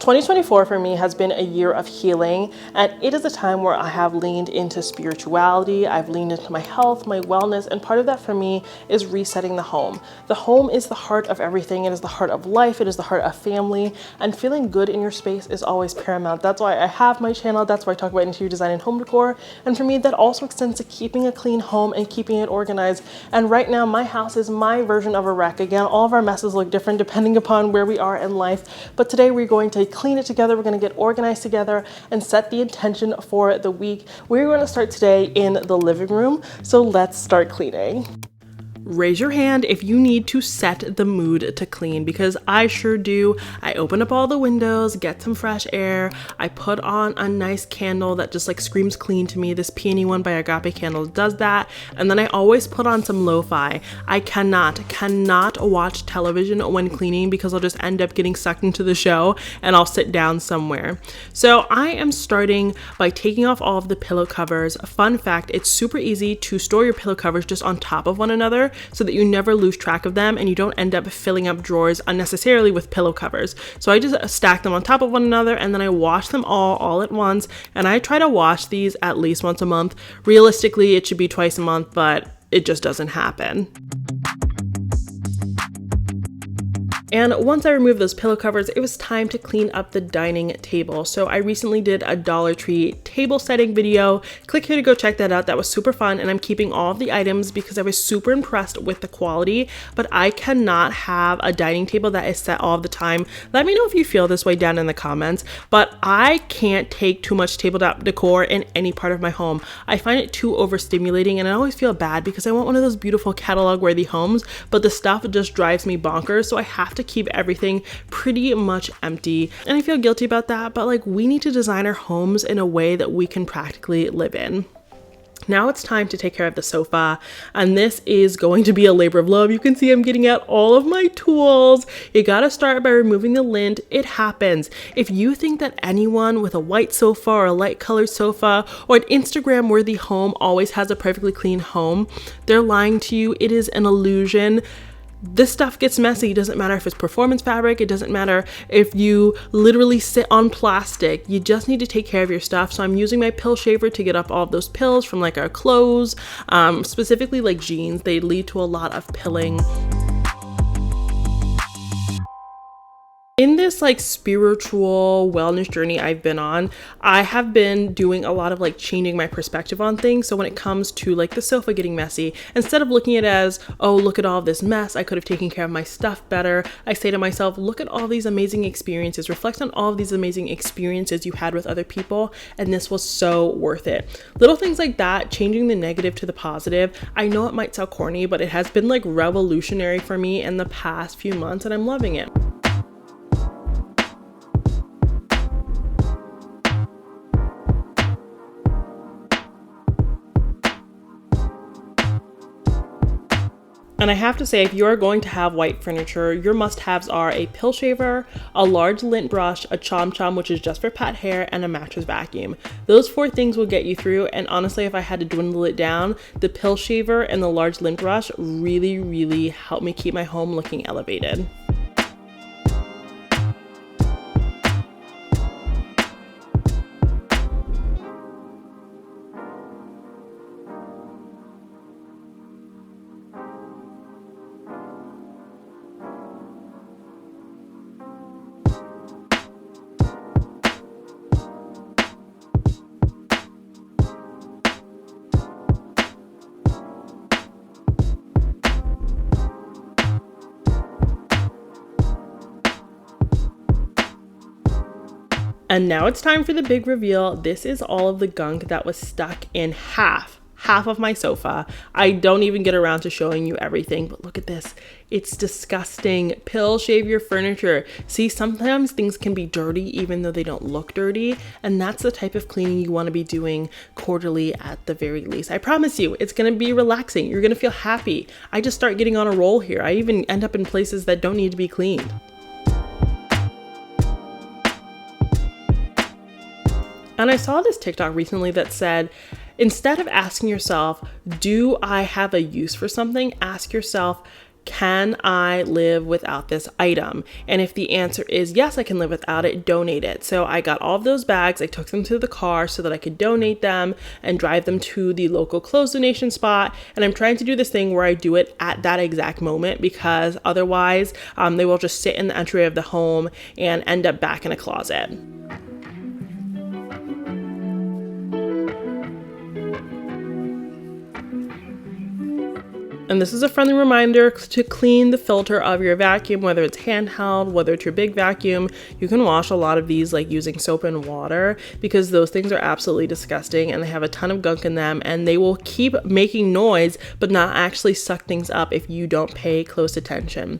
2024 for me has been a year of healing, and it is a time where I have leaned into spirituality, I've leaned into my health, my wellness, and part of that for me is resetting the home. The home is the heart of everything. It is the heart of life. It is the heart of family, and feeling good in your space is always paramount. That's why I have my channel. That's why I talk about interior design and home decor. And for me, that also extends to keeping a clean home and keeping it organized. And right now, my house is my version of a wreck. Again, all of our messes look different depending upon where we are in life. But today we're going to clean it together. We're going to get organized together and set the intention for the week. We're going to start today in the living room. So let's start cleaning. Raise your hand if you need to set the mood to clean, because I sure do. I open up all the windows, get some fresh air. I put on a nice candle that just like screams clean to me. This peony one by Agape Candles does that. And then I always put on some lo-fi. I cannot watch television when cleaning because I'll just end up getting sucked into the show and I'll sit down somewhere. So I am starting by taking off all of the pillow covers. Fun fact, it's super easy to store your pillow covers just on top of one another, so that you never lose track of them and you don't end up filling up drawers unnecessarily with pillow covers. So I just stack them on top of one another and then I wash them all at once. And I try to wash these at least once a month. Realistically, it should be twice a month, but it just doesn't happen. And once I removed those pillow covers, it was time to clean up the dining table. So I recently did a Dollar Tree table setting video. Click here to go check that out. That was super fun. And I'm keeping all of the items because I was super impressed with the quality, but I cannot have a dining table that is set all of the time. Let me know if you feel this way down in the comments, but I can't take too much tabletop decor in any part of my home. I find it too overstimulating and I always feel bad because I want one of those beautiful catalog worthy homes, but the stuff just drives me bonkers. So I have to keep everything pretty much empty, and I feel guilty about that, but like we need to design our homes in a way that we can practically live in. Now it's time to take care of the sofa, and this is going to be a labor of love. You can see I'm getting out all of my tools. You gotta start by removing the lint. It happens. If you think that anyone with a white sofa or a light colored sofa or an Instagram worthy home always has a perfectly clean home, they're lying to you. It is an illusion. This stuff gets messy. It doesn't matter if it's performance fabric. It doesn't matter if you literally sit on plastic. You just need to take care of your stuff. So I'm using my pill shaver to get up all of those pills from like our clothes, specifically like jeans. They lead to a lot of pilling. In this like spiritual wellness journey I've been on, I have been doing a lot of like changing my perspective on things. So when it comes to like the sofa getting messy, instead of looking at it as, oh, look at all this mess, I could have taken care of my stuff better, I say to myself, look at all these amazing experiences, reflect on all of these amazing experiences you had with other people, and this was so worth it. Little things like that, changing the negative to the positive. I know it might sound corny, but it has been like revolutionary for me in the past few months, and I'm loving it. And I have to say, if you are going to have white furniture, your must-haves are a pill shaver, a large lint brush, a chom chom, which is just for pet hair, and a mattress vacuum. Those 4 things will get you through. And honestly, if I had to dwindle it down, the pill shaver and the large lint brush really help me keep my home looking elevated. And now it's time for the big reveal. This is all of the gunk that was stuck in half of my sofa. I don't even get around to showing you everything, but look at this. It's disgusting. Pill shave your furniture. See, sometimes things can be dirty even though they don't look dirty, and that's the type of cleaning you want to be doing quarterly at the very least. I promise you, it's going to be relaxing. You're going to feel happy. I just start getting on a roll here. I even end up in places that don't need to be cleaned. And I saw this TikTok recently that said, instead of asking yourself, do I have a use for something? Ask yourself, can I live without this item? And if the answer is yes, I can live without it, donate it. So I got all of those bags, I took them to the car so that I could donate them and drive them to the local clothes donation spot. And I'm trying to do this thing where I do it at that exact moment, because otherwise they will just sit in the entryway of the home and end up back in a closet. And this is a friendly reminder to clean the filter of your vacuum, whether it's handheld, whether it's your big vacuum. You can wash a lot of these like using soap and water, because those things are absolutely disgusting and they have a ton of gunk in them, and they will keep making noise but not actually suck things up if you don't pay close attention.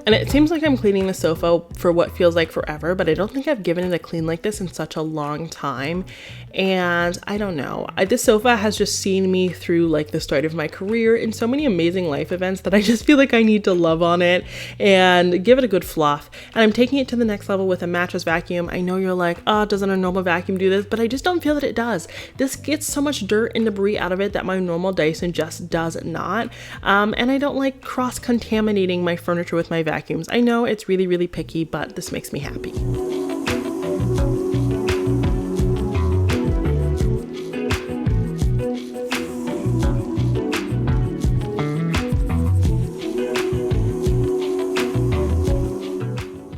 And it seems like I'm cleaning the sofa for what feels like forever, but I don't think I've given it a clean like this in such a long time. And I don't know, this sofa has just seen me through like the start of my career in so many amazing life events that I just feel like I need to love on it and give it a good fluff. And I'm taking it to the next level with a mattress vacuum. I know you're like, oh, doesn't a normal vacuum do this? But I just don't feel that it does. This gets so much dirt and debris out of it that my normal Dyson just does not. And I don't like cross-contaminating my furniture with my vacuums. I know it's really, really picky, but this makes me happy.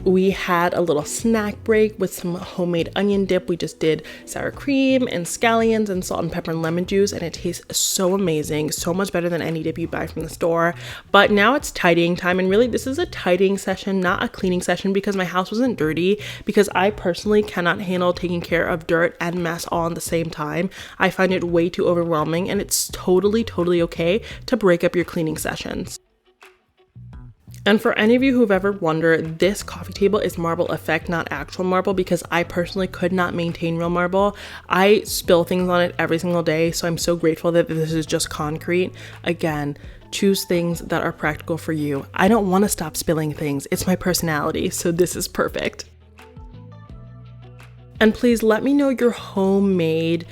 We had a little snack break with some homemade onion dip. We just did sour cream and scallions and salt and pepper and lemon juice, and it tastes so amazing, so much better than any dip you buy from the store. But now it's tidying time, and really this is a tidying session, not a cleaning session, because my house wasn't dirty, because I personally cannot handle taking care of dirt and mess all at the same time. I find it way too overwhelming, and it's totally okay to break up your cleaning sessions. And for any of you who've ever wondered, this coffee table is marble effect, not actual marble, because I personally could not maintain real marble. I spill things on it every single day, so I'm so grateful that this is just concrete. Again, choose things that are practical for you. I don't want to stop spilling things. It's my personality, so this is perfect. And please let me know your homemade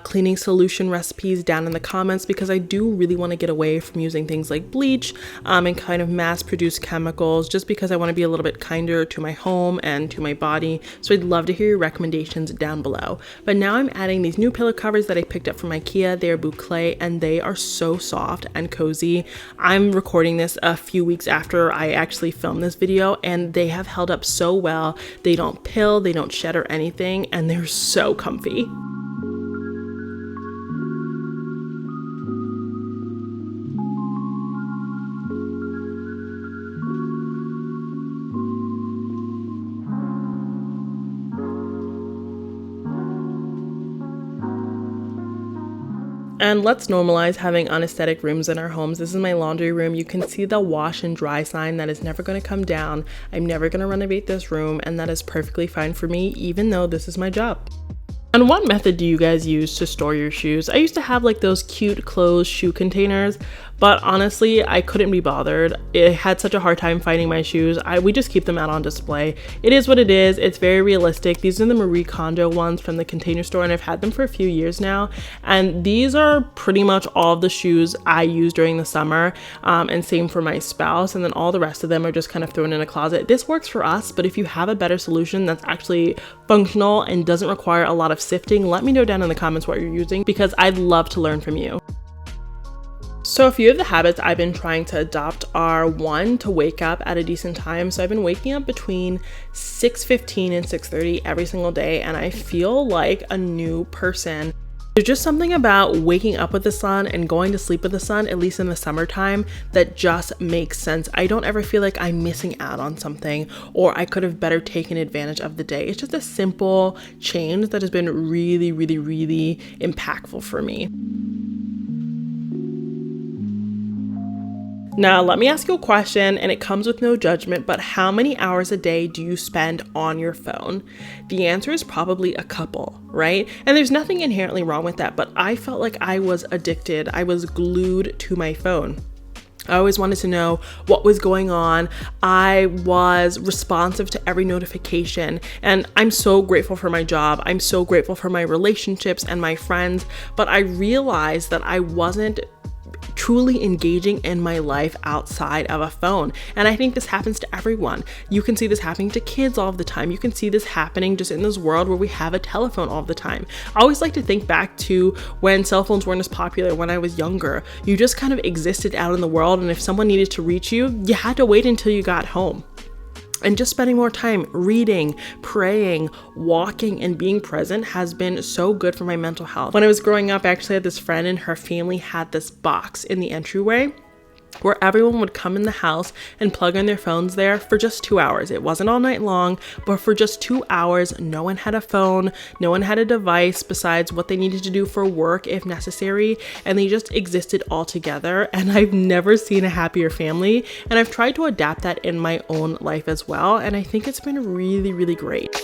cleaning solution recipes down in the comments, because I do really want to get away from using things like bleach and kind of mass-produced chemicals, just because I want to be a little bit kinder to my home and to my body. So I'd love to hear your recommendations down below. But now I'm adding these new pillow covers that I picked up from IKEA. They are boucle and they are so soft and cozy. I'm recording this a few weeks after I actually filmed this video, and they have held up so well. They don't pill, they don't shed or anything, and they're so comfy. And let's normalize having unaesthetic rooms in our homes. This is my laundry room. You can see the wash and dry sign. That is never going to come down. I'm never going to renovate this room, and that is perfectly fine for me, even though this is my job. And what method do you guys use to store your shoes? I used to have like those cute closed shoe containers, but honestly, I couldn't be bothered. I had such a hard time finding my shoes. We just keep them out on display. It is what it is. It's very realistic. These are the Marie Kondo ones from the Container Store, and I've had them for a few years now. And these are pretty much all of the shoes I use during the summer, and same for my spouse. And then all the rest of them are just kind of thrown in a closet. This works for us, but if you have a better solution that's actually functional and doesn't require a lot of sifting, let me know down in the comments what you're using, because I'd love to learn from you. So a few of the habits I've been trying to adopt are, one, to wake up at a decent time. So I've been waking up between 6:15 and 6:30 every single day, and I feel like a new person. There's just something about waking up with the sun and going to sleep with the sun, at least in the summertime, that just makes sense. I don't ever feel like I'm missing out on something, or I could have better taken advantage of the day. It's just a simple change that has been really impactful for me. Now, let me ask you a question, and it comes with no judgment, but how many hours a day do you spend on your phone? The answer is probably a couple, right? And there's nothing inherently wrong with that, but I felt like I was addicted. I was glued to my phone. I always wanted to know what was going on. I was responsive to every notification, and I'm so grateful for my job. I'm so grateful for my relationships and my friends, but I realized that I wasn't truly engaging in my life outside of a phone. And I think this happens to everyone. You can see this happening to kids all the time. You can see this happening just in this world where we have a telephone all the time. I always like to think back to when cell phones weren't as popular when I was younger. You just kind of existed out in the world, and if someone needed to reach you, you had to wait until you got home. And just spending more time reading, praying, walking, and being present has been so good for my mental health. When I was growing up, I actually had this friend, and her family had this box in the entryway where everyone would come in the house and plug in their phones there for just 2 hours. It wasn't all night long, but for just 2 hours, no one had a phone, no one had a device besides what they needed to do for work if necessary, and they just existed all together. And I've never seen a happier family, and I've tried to adapt that in my own life as well, and I think it's been really, really great.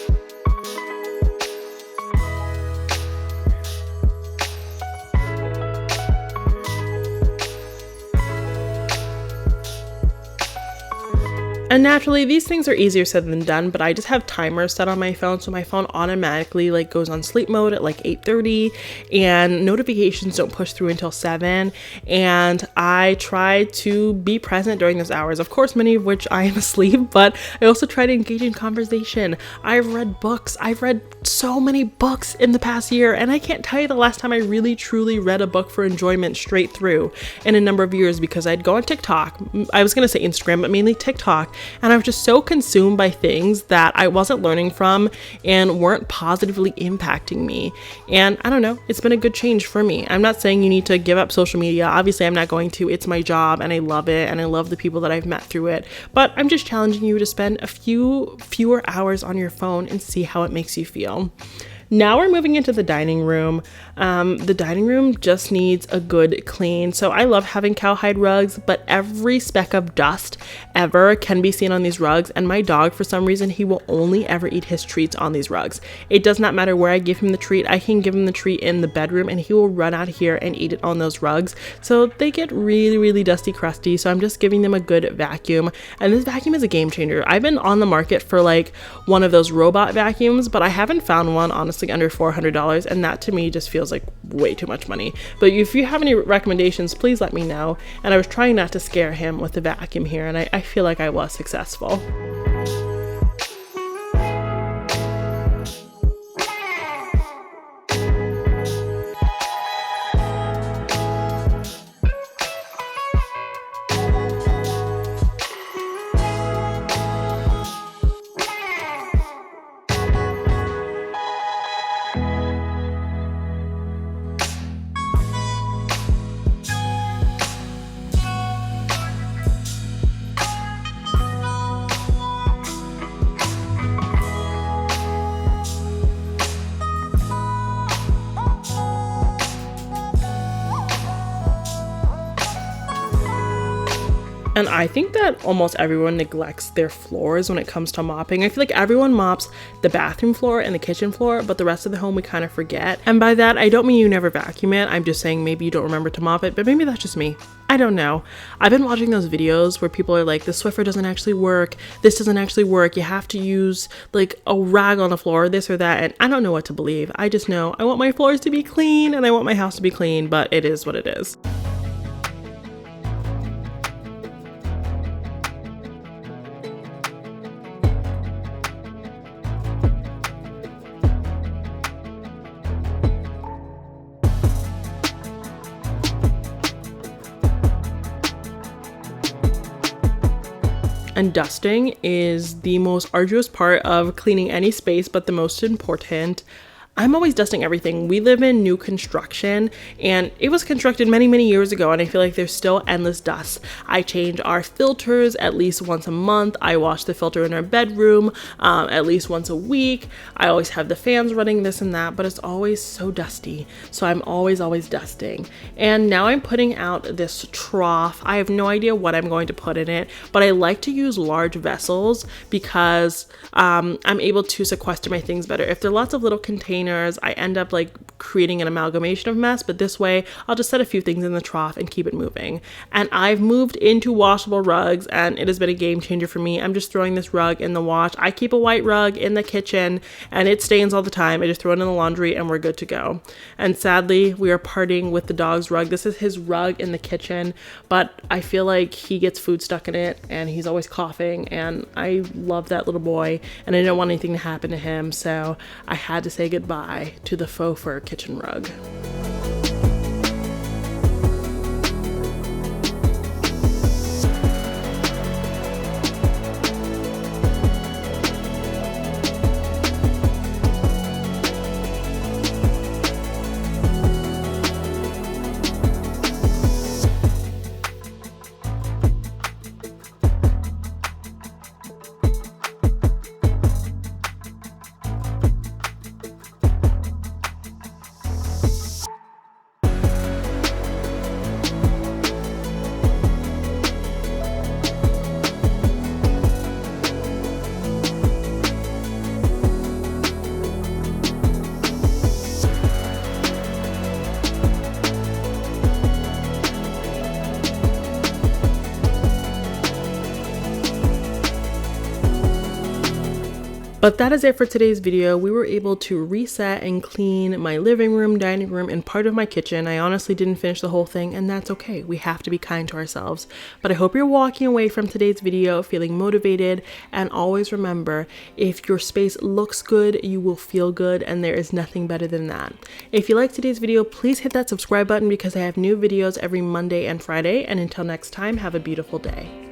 And naturally, these things are easier said than done, but I just have timers set on my phone, so my phone automatically goes on sleep mode at 8:30, and notifications don't push through until 7. And I try to be present during those hours, of course, many of which I am asleep, but I also try to engage in conversation. I've read books. I've read so many books in the past year, and I can't tell you the last time I really truly read a book for enjoyment straight through in a number of years, because I'd go on TikTok. I was going to say Instagram, but mainly TikTok. And I was just so consumed by things that I wasn't learning from and weren't positively impacting me. And I don't know, it's been a good change for me. I'm not saying you need to give up social media. Obviously, I'm not going to. It's my job, and I love it, and I love the people that I've met through it. But I'm just challenging you to spend a fewer hours on your phone and see how it makes you feel. Now we're moving into the dining room. The dining room just needs a good clean. So I love having cowhide rugs, but every speck of dust ever can be seen on these rugs. And my dog, for some reason, he will only ever eat his treats on these rugs. It does not matter where I give him the treat. I can give him the treat in the bedroom, and he will run out here and eat it on those rugs. So they get really, really dusty, crusty. So I'm just giving them a good vacuum. And this vacuum is a game changer. I've been on the market for one of those robot vacuums, but I haven't found one, honestly, under $400, and that to me just feels like way too much money. But if you have any recommendations, please let me know. And I was trying not to scare him with the vacuum here, and I feel like I was successful. And I think that almost everyone neglects their floors when it comes to mopping. I feel like everyone mops the bathroom floor and the kitchen floor, but the rest of the home we kind of forget. And by that, I don't mean you never vacuum it. I'm just saying maybe you don't remember to mop it, but maybe that's just me. I don't know. I've been watching those videos where people are like, the Swiffer doesn't actually work. This doesn't actually work. You have to use a rag on the floor, this or that. And I don't know what to believe. I just know I want my floors to be clean and I want my house to be clean, but it is what it is. And dusting is the most arduous part of cleaning any space, but the most important. I'm always dusting everything. We live in new construction, and it was constructed many, many years ago, and I feel like there's still endless dust. I change our filters at least once a month. I wash the filter in our bedroom at least once a week. I always have the fans running, this and that, but it's always so dusty. So I'm always dusting. And now I'm putting out this trough. I have no idea what I'm going to put in it, but I like to use large vessels because I'm able to sequester my things better. If there are lots of little containers containers, I end up like creating an amalgamation of mess, but this way I'll just set a few things in the trough and keep it moving. And I've moved into washable rugs, and it has been a game changer for me. I'm just throwing this rug in the wash. I keep a white rug in the kitchen and it stains all the time. I just throw it in the laundry and we're good to go. And sadly, we are parting with the dog's rug. This is his rug in the kitchen, but I feel like he gets food stuck in it and he's always coughing, and I love that little boy and I didn't want anything to happen to him, so I had to say goodbye to the faux fur kitchen rug. But that is it for today's video. We were able to reset and clean my living room, dining room, and part of my kitchen. I honestly didn't finish the whole thing, and that's okay. We have to be kind to ourselves. But I hope you're walking away from today's video feeling motivated, and always remember, if your space looks good, you will feel good, and there is nothing better than that. If you liked today's video, please hit that subscribe button because I have new videos every Monday and Friday. And until next time, have a beautiful day.